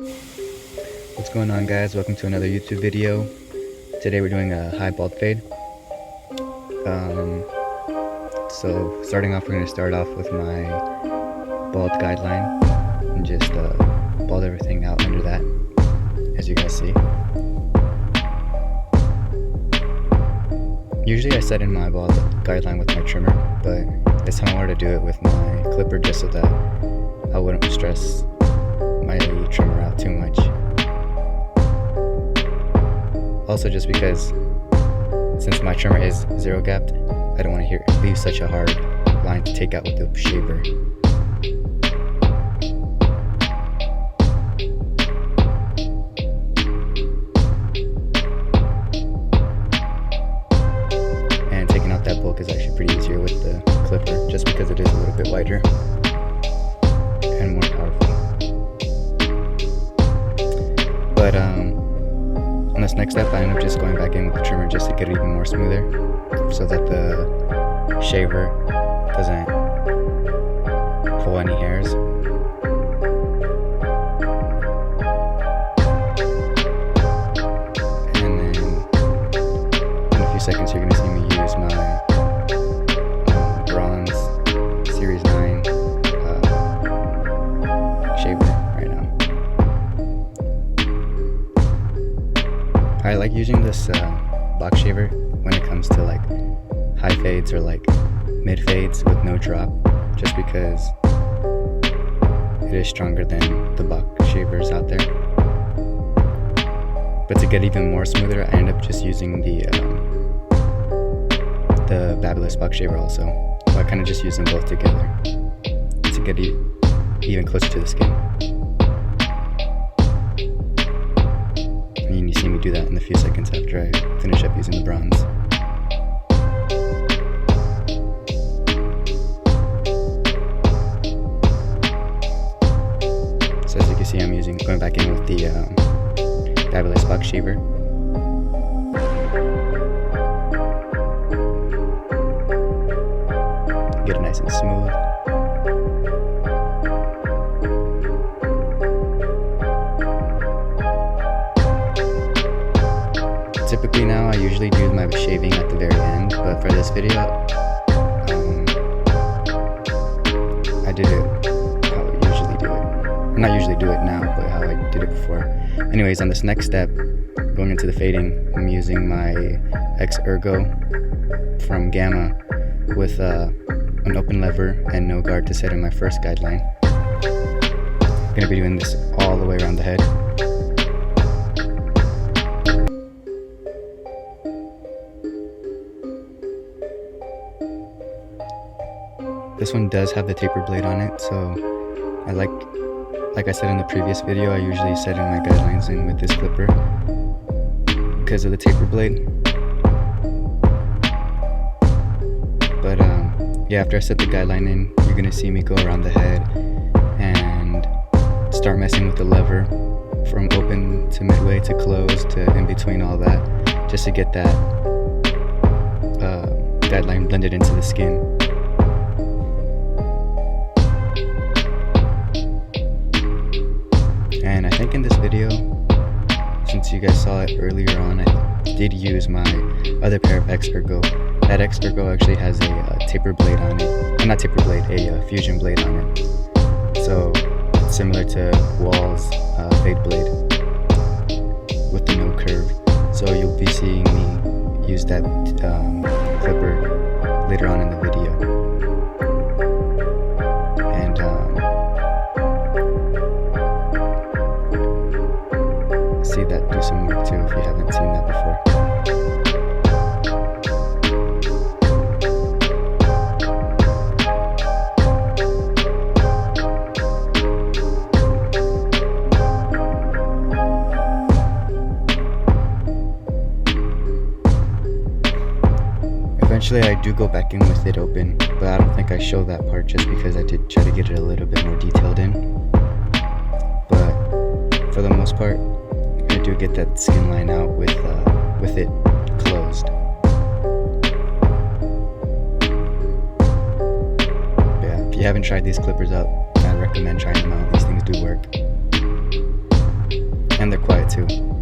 What's going on, guys? Welcome to another YouTube video. Today we're doing a high bald fade. So starting off, we're going to start off with my bald guideline and just bald everything out under that, as you guys see. Usually I set in my bald guideline with my trimmer, but this time I wanted to do it with my clipper just so that I wouldn't stress my trimmer out too much. Also, just because since my trimmer is zero gapped, I don't want to leave such a hard line to take out with the shaver. And taking out that bulk is actually pretty easier with the clipper, just because it is a little bit wider and more powerful. But on this next step, I end up just going back in with the trimmer just to get it even more smoother, so that the shaver doesn't pull any hairs. And then in a few seconds, you're going to see me use my Bronze Series 9 shaver right now. I like using this box shaver when it comes to like high fades or like mid fades with no drop, just because it is stronger than the box shavers out there. But to get even more smoother, I end up just using the Babyliss box shaver also. So I kind of just use them both together to get even closer to the skin. And you see me do that in a few seconds after I finish up using the bronze. So as you can see, I'm going back in with the Babyliss box shaver. Get it nice and smooth. Typically now, I usually do my shaving at the very end, but for this video, I did it how I usually do it. Or not usually do it now, but how I did it before. Anyways, on this next step, going into the fading, I'm using my X Ergo from Gamma with an open lever and no guard to set in my first guideline. I'm going to be doing this all the way around the head. This one does have the taper blade on it, so I like I said in the previous video, I usually set in my guidelines in with this clipper because of the taper blade. But yeah, after I set the guideline in, you're gonna see me go around the head and start messing with the lever from open to midway to close to in between all that, just to get that guideline blended into the skin. And I think in this video, since you guys saw it earlier on, I did use my other pair of X Ergo. That X Ergo actually has a taper blade on it. Not taper blade, a fusion blade on it. So it's similar to Wahl's fade blade with the no curve. So you'll be seeing me use that clipper later on in the video. And see that do some work too if you haven't seen that before. Eventually I do go back in with it open, but I don't think I show that part just because I did try to get it a little bit more detailed in. But for the most part, I do get that skin line out with it closed. But yeah, if you haven't tried these clippers out, I recommend trying them out. These things do work. too.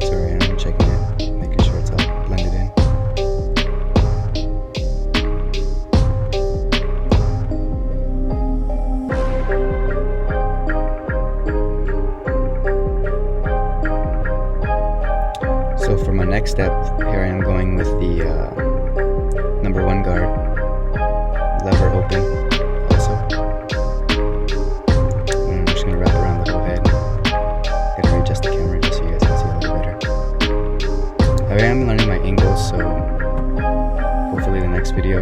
Sorry, I'm checking it, making sure it's all blended in. So for my next step, here I am going with the number 1 guard, lever open also. And I'm just going to wrap around the whole head. Gotta readjust the camera just so you guys can see a little better. I am learning my angles, so hopefully the next video,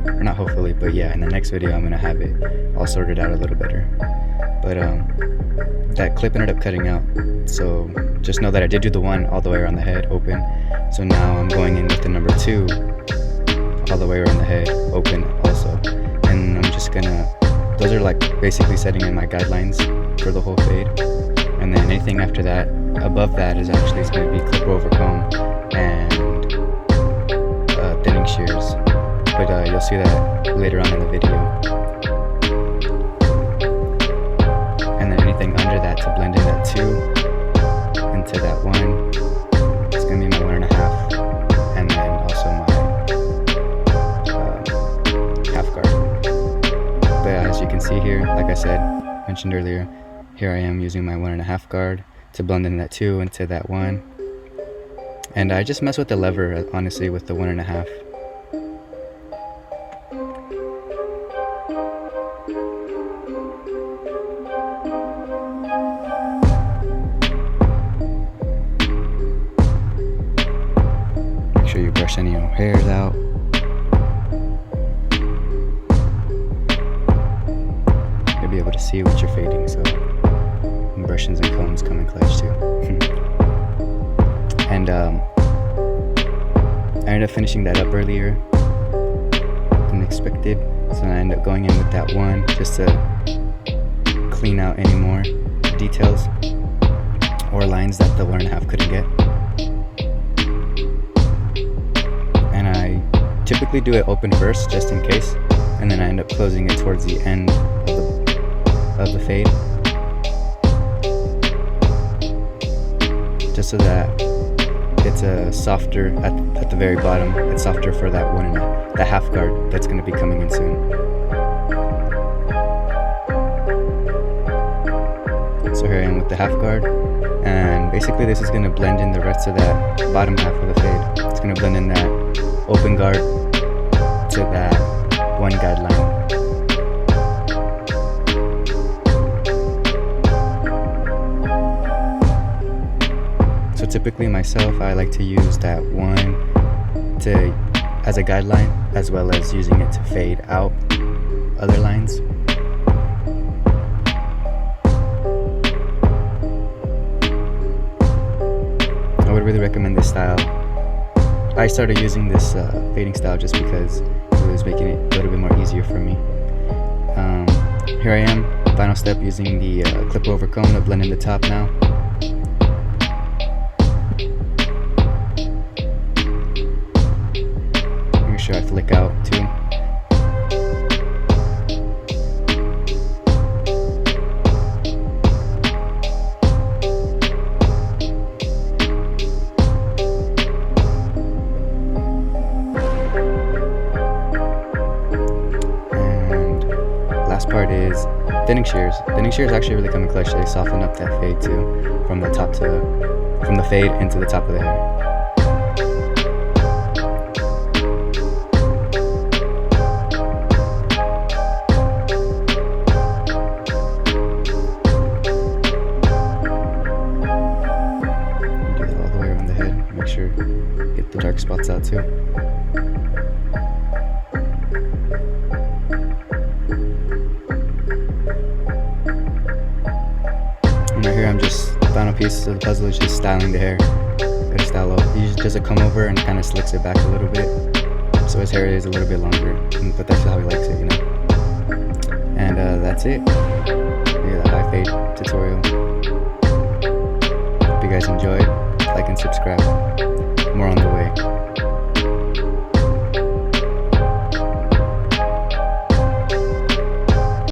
or not hopefully, but yeah, in the next video I'm going to have it all sorted out a little better. But that clip ended up cutting out, so just know that I did do the 1 all the way around the head open. So now I'm going in with the number 2 all the way around the head open also. And I'm just gonna, those are like basically setting in my guidelines for the whole fade. And then anything after that, above that, is actually it's gonna be clip over comb and thinning shears. But you'll see that later on in the video. And then anything under that to blend in that 2 into that 1, it's gonna be my 1.5, and then also my half guard. But as you can see here, like I said, mentioned earlier, here I am using my 1.5 guard to blend in that 2 into that 1. And I just mess with the lever, honestly, with the 1.5. Make sure you brush any hairs out. You'll be able to see what you're fading, so brushes and combs come in clutch too. And I ended up finishing that up earlier than expected, so I ended up going in with that 1 just to clean out any more details or lines that the 1.5 couldn't get. And I typically do it open first just in case, and then I end up closing it towards the end of the fade, just so that it's a softer at the very bottom. It's softer for that 1.5, the half guard that's going to be coming in soon. So here I am with the half guard, and basically this is going to blend in the rest of that bottom half of the fade. It's going to blend in that open guard to that 1 guideline. So typically myself, I like to use that 1 as a guideline, as well as using it to fade out other lines. I would really recommend this style. I started using this fading style just because it was making it a little bit more easier for me. Here I am, final step, using the clip over comb to blend in the top now. Make sure I flick out too. Part is thinning shears. Thinning shears actually really come in clutch. They soften up that fade too, from the fade into the top of the hair. Do that all the way around the head. Make sure get the dark spots out too. And right here, I'm just, final piece of the puzzle is just styling the hair. Gotta style up. He just does a comb over and kind of slicks it back a little bit, so his hair is a little bit longer. But that's how he likes it, you know. And that's it. Yeah, the high fade tutorial. Hope you guys enjoyed. Like and subscribe. More on the way.